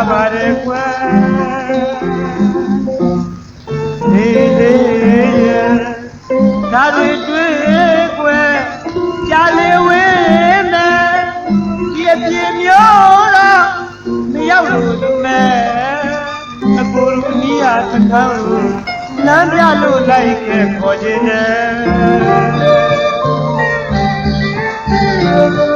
ပါတယ်ကွယ်နေလေဒါတွေတွေ့ကွယ်ကြားလေဝင်းနဲ့ဒီအပြင်းမျိုးတော့မရောက်လို့မဲ့အကိုလူနီးရသခန်းကိုလမ်းပြလို့လိုက်ခဲ့ခေါ်ခြင်းနဲ့